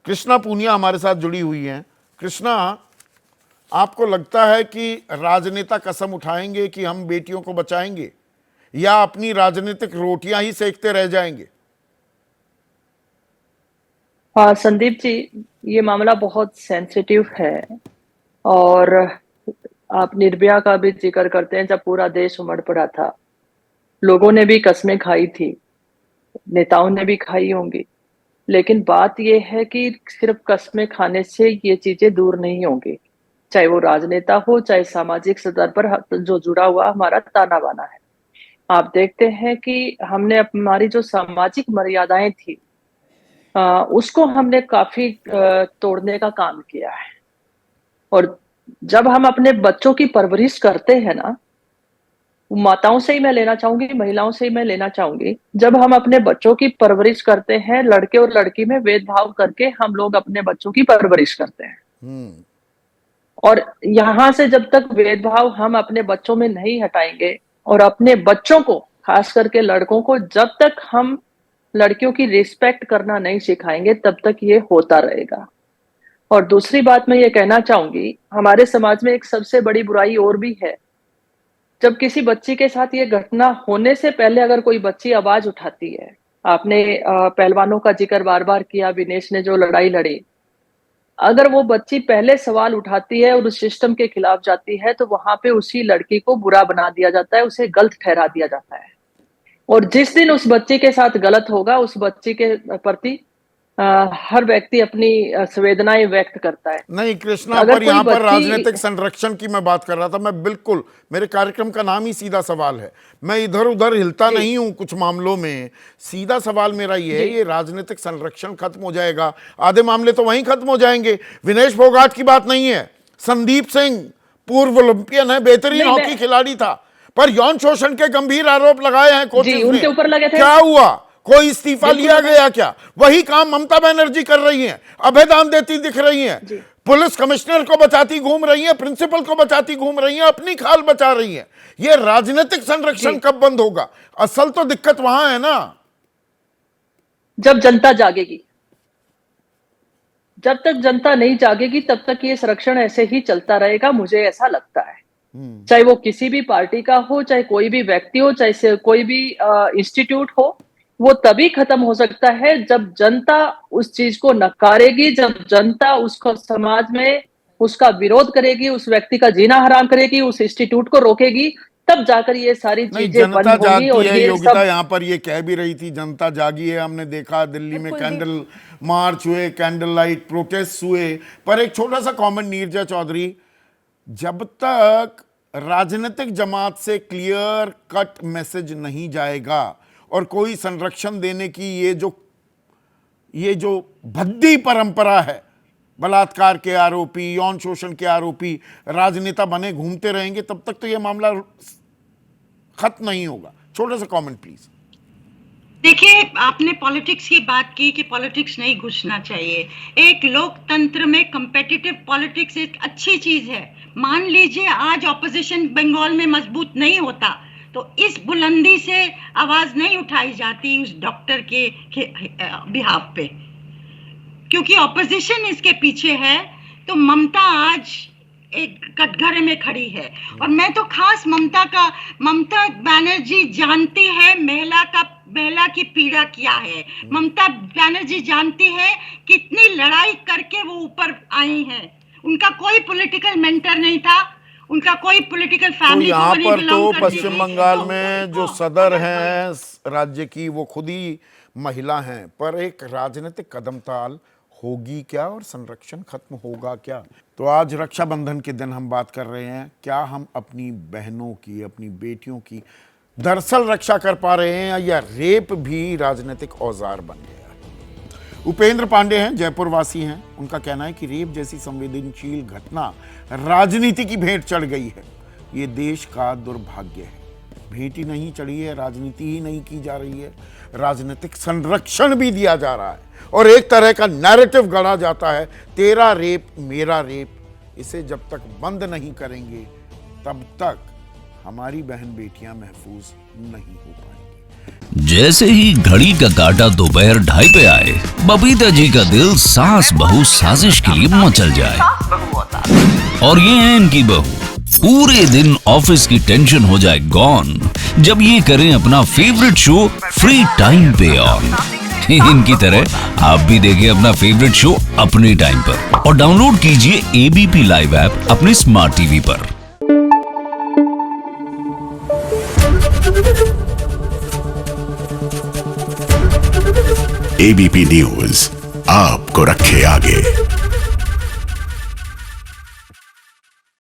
कृष्णा पूनिया हमारे साथ जुड़ी हुई हैं। कृष्णा, आपको लगता है कि राजनेता कसम उठाएंगे कि हम बेटियों को बचाएंगे, या अपनी राजनीतिक रोटियां ही सेकते रह जाएंगे? हाँ संदीप जी, ये मामला बहुत सेंसिटिव है। और आप निर्भया का भी जिक्र करते हैं, जब पूरा देश उमड़ पड़ा था, लोगों ने भी कस्में खाई थी, नेताओं ने भी खाई होंगी। लेकिन बात यह है कि सिर्फ कस्में खाने से ये चीजें दूर नहीं होंगी, चाहे वो राजनेता हो, चाहे सामाजिक स्तर पर जो जुड़ा हुआ हमारा ताना बाना है। आप देखते हैं कि हमने हमारी जो सामाजिक मर्यादाएं थी, उसको हमने काफी तोड़ने का काम किया है। और जब हम अपने बच्चों की परवरिश करते हैं ना, माताओं से ही मैं लेना चाहूंगी, महिलाओं से ही मैं लेना चाहूंगी, जब हम अपने बच्चों की परवरिश करते हैं, लड़के और लड़की में भेदभाव करके हम लोग अपने बच्चों की परवरिश करते हैं। और यहां से जब तक भेदभाव हम अपने बच्चों में नहीं हटाएंगे, और अपने बच्चों को, खास करके लड़कों को, जब तक हम लड़कियों की रिस्पेक्ट करना नहीं सिखाएंगे, तब तक ये होता रहेगा। और दूसरी बात मैं ये कहना चाहूंगी, हमारे समाज में एक सबसे बड़ी बुराई और भी है। जब किसी बच्ची के साथ ये घटना होने से पहले अगर कोई बच्ची आवाज उठाती है, आपने पहलवानों का जिक्र बार बार किया, विनेश ने जो लड़ाई लड़ी, अगर वो बच्ची पहले सवाल उठाती है और उस सिस्टम के खिलाफ जाती है, तो वहां पे उसी लड़की को बुरा बना दिया जाता है, उसे गलत ठहरा दिया जाता है। और जिस दिन उस बच्चे के साथ गलत होगा, उस बच्चे के प्रति हर व्यक्ति अपनी संवेदनाएं व्यक्त करता है। नहीं कृष्णा, अगर पर कोई यहां पर बच्ची, राजनीतिक संरक्षण की मैं बात कर रहा था। मैं बिल्कुल, मेरे कार्यक्रम का नाम ही सीधा सवाल है, मैं इधर उधर हिलता जी नहीं हूं कुछ मामलों में। सीधा सवाल मेरा ये है, जी ये राजनीतिक संरक्षण खत्म हो जाएगा, आधे मामले तो वहीं खत्म हो जाएंगे। विनेश फोगाट की बात नहीं है, संदीप सिंह पूर्व ओलंपियन है, बेहतरीन नहीं, मैं हॉकी खिलाड़ी था, पर यौन शोषण के गंभीर आरोप लगाए हैं जी कोचेस ने। उनके ऊपर लगे थे। क्या हुआ? कोई इस्तीफा बिल्कुल लिया लगे। गया क्या? वही काम ममता बनर्जी कर रही हैं, अभयदान देती दिख रही हैं, जी पुलिस कमिश्नर को बचाती घूम रही हैं, प्रिंसिपल को बचाती घूम रही हैं, अपनी खाल बचा रही हैं। ये राजनीतिक संरक्षण जी कब बंद होगा? असल तो दिक्कत वहां है ना। जब जनता जागेगी। जब तक जनता नहीं जागेगी, तब तक ये संरक्षण ऐसे ही चलता रहेगा, मुझे ऐसा लगता है। चाहे वो किसी भी पार्टी का हो, चाहे कोई भी व्यक्ति हो, चाहे से कोई भी इंस्टीट्यूट हो, वो तभी खत्म हो सकता है जब जनता उस चीज को नकारेगी, जब जनता उसको समाज में उसका विरोध करेगी, उस व्यक्ति का जीना हराम करेगी, उस इंस्टीट्यूट को रोकेगी, तब जाकर ये सारी नहीं, चीजें बंद जनता होंगी। जागती और है, ये योगिता सब यहां पर ये कह भी रही थी, जनता जागी है। हमने देखा दिल्ली में बिल्कुल जी। कैंडल मार्च हुए, कैंडल लाइट प्रोटेस्ट हुए। पर एक छोटा सा कॉमेंट नीरजा चौधरी, जब तक राजनीतिक जमात से क्लियर कट मैसेज नहीं जाएगा और कोई संरक्षण देने की ये जो भद्दी परंपरा है, बलात्कार के आरोपी, यौन शोषण के आरोपी राजनेता बने घूमते रहेंगे, तब तक तो ये मामला खत्म नहीं होगा। छोटा सा कमेंट प्लीज। देखिए, आपने पॉलिटिक्स की बात की कि पॉलिटिक्स नहीं घुसना चाहिए। एक लोकतंत्र में कम्पिटिटिव पॉलिटिक्स एक अच्छी चीज है। मान लीजिए आज ऑपोजिशन बंगाल में मजबूत नहीं होता, तो इस बुलंदी से आवाज नहीं उठाई जाती उस डॉक्टर के बिहाफ पे, क्योंकि ऑपोजिशन इसके पीछे है। तो ममता आज एक कटघरे में खड़ी है। और मैं तो खास ममता बनर्जी जानती है महिला की पीड़ा क्या है। ममता बनर्जी जानती है कितनी लड़ाई करके वो ऊपर आई हैं। उनका कोई पॉलिटिकल मेंटर नहीं था, उनका कोई पॉलिटिकल तो फैमिली यहाँ को नहीं पर बिलोंग तो करती पश्चिम थी। बंगाल तो में जो उनको सदर अगर हैं राज्य की, वो खुद ही महिला हैं, पर एक राजनीतिक कदमताल होगी क्या और संरक्षण खत्म होगा क्या? तो आज रक्षाबंधन के दिन हम बात कर रहे हैं, क्या हम अपनी बहनों की, अपनी बेटियों की दरअसल रक्षा कर पा रहे हैं, या रेप भी राजनीतिक औजार बन गया? उपेंद्र पांडे हैं, जयपुर वासी हैं। उनका कहना है कि रेप जैसी संवेदनशील घटना राजनीति की भेंट चढ़ गई है। ये देश का दुर्भाग्य है। भेंट ही नहीं चढ़ी है, राजनीति ही नहीं की जा रही है, राजनीतिक संरक्षण भी दिया जा रहा है और एक तरह का नैरेटिव गढ़ा जाता है, तेरा रेप मेरा रेप। इसे जब तक बंद नहीं करेंगे, तब तक हमारी बहन बेटियां महफूज नहीं हो पाएंगी। जैसे ही घड़ी का काटा दोपहर 2:30 पे आए, बबीता जी का दिल सास बहू साजिश के लिए मचल जाए। और ये है इनकी बहू, पूरे दिन ऑफिस की टेंशन हो जाए गॉन जब ये करें अपना फेवरेट शो फ्री टाइम पे ऑन। इनकी तरह आप भी देखिए अपना फेवरेट शो अपने टाइम पर और डाउनलोड कीजिए एबीपी लाइव ऐप अपने स्मार्ट टीवी पर। एबीपी न्यूज आपको रखे आगे।